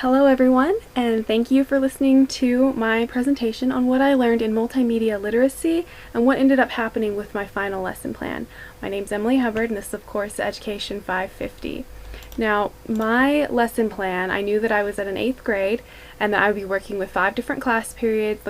Hello everyone, and thank you for listening to my presentation on what I learned in multimedia literacy and what ended up happening with my final lesson plan. My name's Emily Hubbard, and this is of course Education 550. Now, my lesson plan, I knew that I was at an 8th grade and that I would be working with 5 different class periods.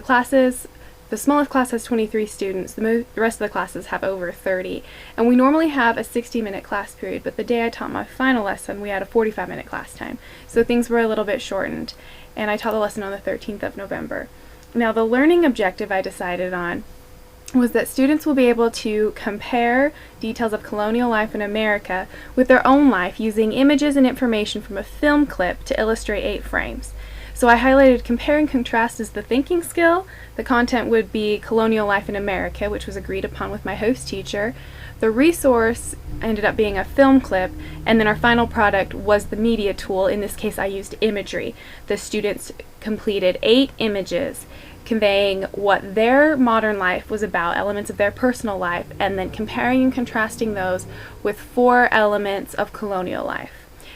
The smallest class has 23 students, the rest of the classes have over 30, and we normally have a 60-minute class period, but the day I taught my final lesson we had a 45-minute class time, so things were a little bit shortened, and I taught the lesson on the 13th of November. Now, the learning objective I decided on was that students will be able to compare details of colonial life in America with their own life using images and information from a film clip to illustrate 8 frames. So I highlighted compare and contrast as the thinking skill. The content would be colonial life in America, which was agreed upon with my host teacher. The resource ended up being a film clip, and then our final product was the media tool. In this case, I used imagery. The students completed 8 images conveying what their modern life was about, elements of their personal life, and then comparing and contrasting those with 4 elements of colonial life.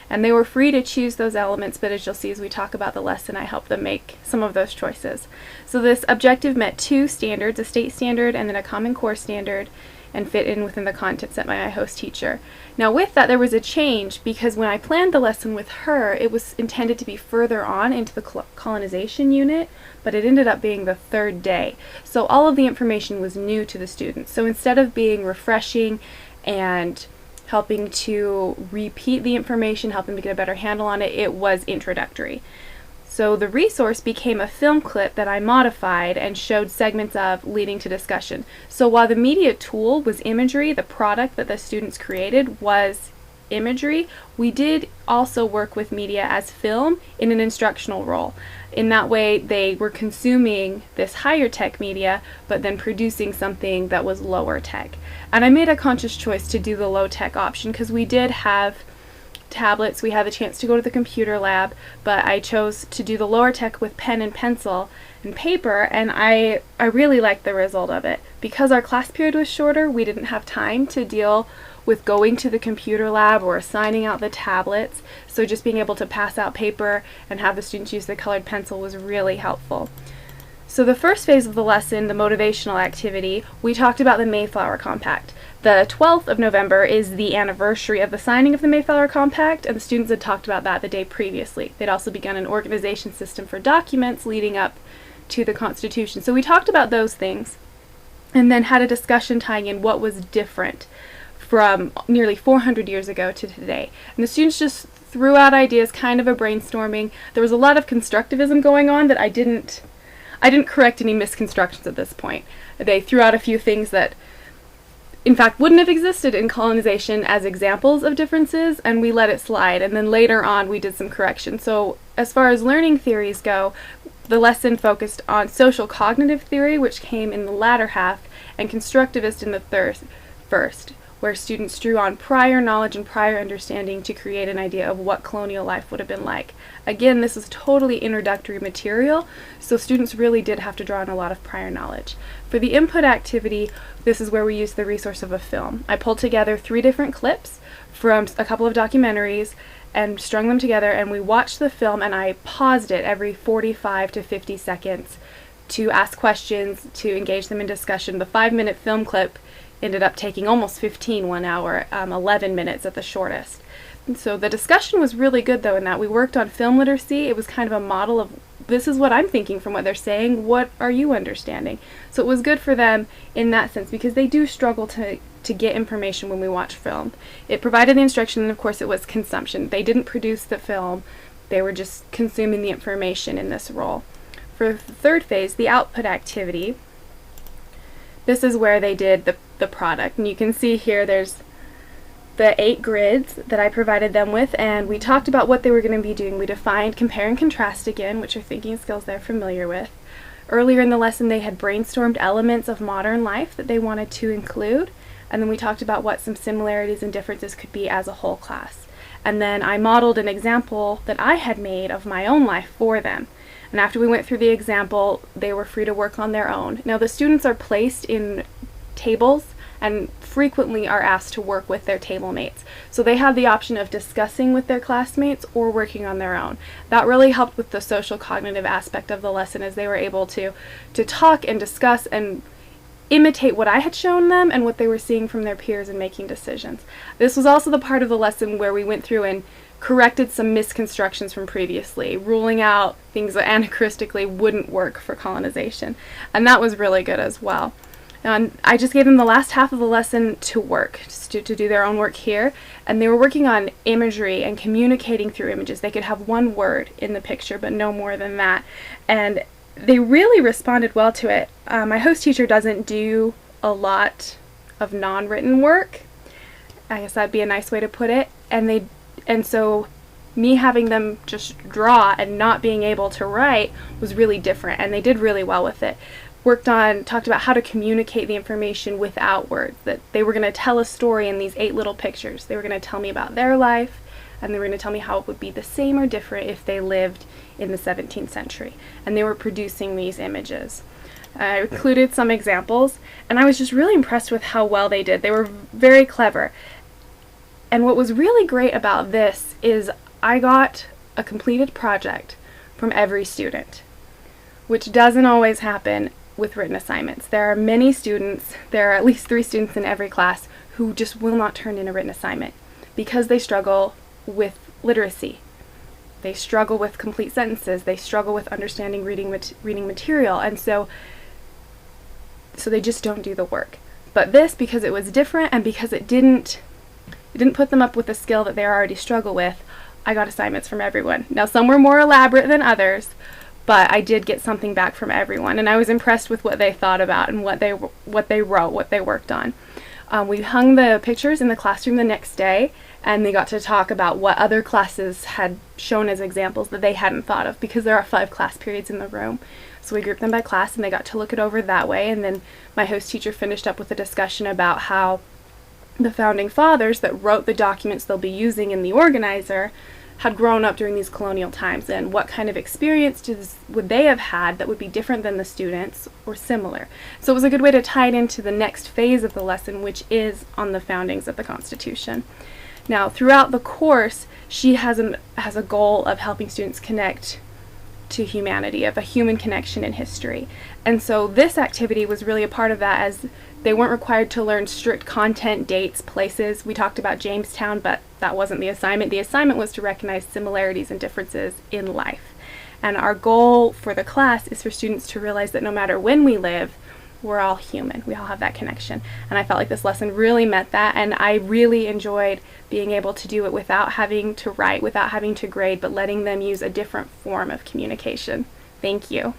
And they were free to choose those elements, but as you'll see as we talk about the lesson, I helped them make some of those choices. So this objective met 2 standards, a state standard and then a Common Core standard, and fit in within the content set by my host teacher. Now with that, there was a change, because when I planned the lesson with her, it was intended to be further on into the colonization unit, but it ended up being the 3rd day. So all of the information was new to the students. So instead of being refreshing and helping to repeat the information, helping to get a better handle on it, it was introductory. So the resource became a film clip that I modified and showed segments of, leading to discussion. So while the media tool was imagery, the product that the students created was imagery, we did also work with media as film in an instructional role. In that way, they were consuming this higher tech media, but then producing something that was lower tech. And I made a conscious choice to do the low tech option because we did have tablets, we had the chance to go to the computer lab, but I chose to do the lower tech with pen and pencil and paper, and I really liked the result of it. Because our class period was shorter, we didn't have time to deal with going to the computer lab or assigning out the tablets, so just being able to pass out paper and have the students use the colored pencil was really helpful. So the first phase of the lesson, the motivational activity, we talked about the Mayflower Compact. The 12th of November is the anniversary of the signing of the Mayflower Compact, and the students had talked about that the day previously. They'd also begun an organization system for documents leading up to the Constitution. So we talked about those things, and then had a discussion tying in what was different from nearly 400 years ago to today. And the students just threw out ideas, kind of a brainstorming. There was a lot of constructivism going on that I didn't correct any misconstructions at this point. They threw out a few things that in fact wouldn't have existed in colonization as examples of differences, and we let it slide, and then later on we did some correction. So as far as learning theories go, the lesson focused on social cognitive theory, which came in the latter half, and constructivist in the first, where students drew on prior knowledge and prior understanding to create an idea of what colonial life would have been like. Again, this is totally introductory material, so students really did have to draw on a lot of prior knowledge. For the input activity, this is where we used the resource of a film. I pulled together 3 different clips from a couple of documentaries and strung them together, and we watched the film, and I paused it every 45 to 50 seconds to ask questions, to engage them in discussion. The 5-minute film clip ended up taking almost 1 hour, 11 minutes at the shortest. And so the discussion was really good though, in that we worked on film literacy. It was kind of a model of, this is what I'm thinking from what they're saying, what are you understanding? So it was good for them in that sense, because they do struggle to get information when we watch film. It provided the instruction, and of course it was consumption. They didn't produce the film, they were just consuming the information in this role. For the 3rd phase, the output activity, this is where they did the product, and you can see here there's the 8 grids that I provided them with, and we talked about what they were going to be doing. We defined compare and contrast again, which are thinking skills they're familiar with. Earlier in the lesson they had brainstormed elements of modern life that they wanted to include, and then we talked about what some similarities and differences could be as a whole class. And then I modeled an example that I had made of my own life for them. And after we went through the example, they were free to work on their own. Now the students are placed in tables and frequently are asked to work with their table mates. So they have the option of discussing with their classmates or working on their own. That really helped with the social cognitive aspect of the lesson, as they were able to talk and discuss and imitate what I had shown them and what they were seeing from their peers and making decisions. This was also the part of the lesson where we went through and corrected some misconstructions from previously, ruling out things that anachronistically wouldn't work for colonization. And that was really good as well. And I just gave them the last half of the lesson to work, to do their own work here. And they were working on imagery and communicating through images. They could have one word in the picture, but no more than that. And they really responded well to it. My host teacher doesn't do a lot of non-written work. I guess that'd be a nice way to put it. And so me having them just draw and not being able to write was really different, and they did really well with it. Talked about how to communicate the information without words, that they were going to tell a story in these 8 little pictures. They were going to tell me about their life, and they were going to tell me how it would be the same or different if they lived in the 17th century. And they were producing these images. I included some examples, and I was just really impressed with how well they did. They were very clever. And what was really great about this is I got a completed project from every student, which doesn't always happen with written assignments. There are many students, there are at least 3 students in every class, who just will not turn in a written assignment because they struggle with literacy. They struggle with complete sentences. They struggle with understanding reading material, and so they just don't do the work. But this, because it was different and because it didn't put them up with a skill that they already struggle with, I got assignments from everyone. Now, some were more elaborate than others, but I did get something back from everyone, and I was impressed with what they thought about and what they wrote, what they worked on. We hung the pictures in the classroom the next day, and they got to talk about what other classes had shown as examples that they hadn't thought of, because there are 5 class periods in the room. So we grouped them by class, and they got to look it over that way, and then my host teacher finished up with a discussion about how the founding fathers that wrote the documents they'll be using in the organizer had grown up during these colonial times, and what kind of experience would they have had that would be different than the students or similar. So it was a good way to tie it into the next phase of the lesson, which is on the foundings of the Constitution. Now, throughout the course, she has a goal of helping students connect to humanity, of a human connection in history. And so this activity was really a part of that, as they weren't required to learn strict content, dates, places. We talked about Jamestown, but that wasn't the assignment. The assignment was to recognize similarities and differences in life. And our goal for the class is for students to realize that no matter when we live, we're all human. We all have that connection. And I felt like this lesson really met that, and I really enjoyed being able to do it without having to write, without having to grade, but letting them use a different form of communication. Thank you.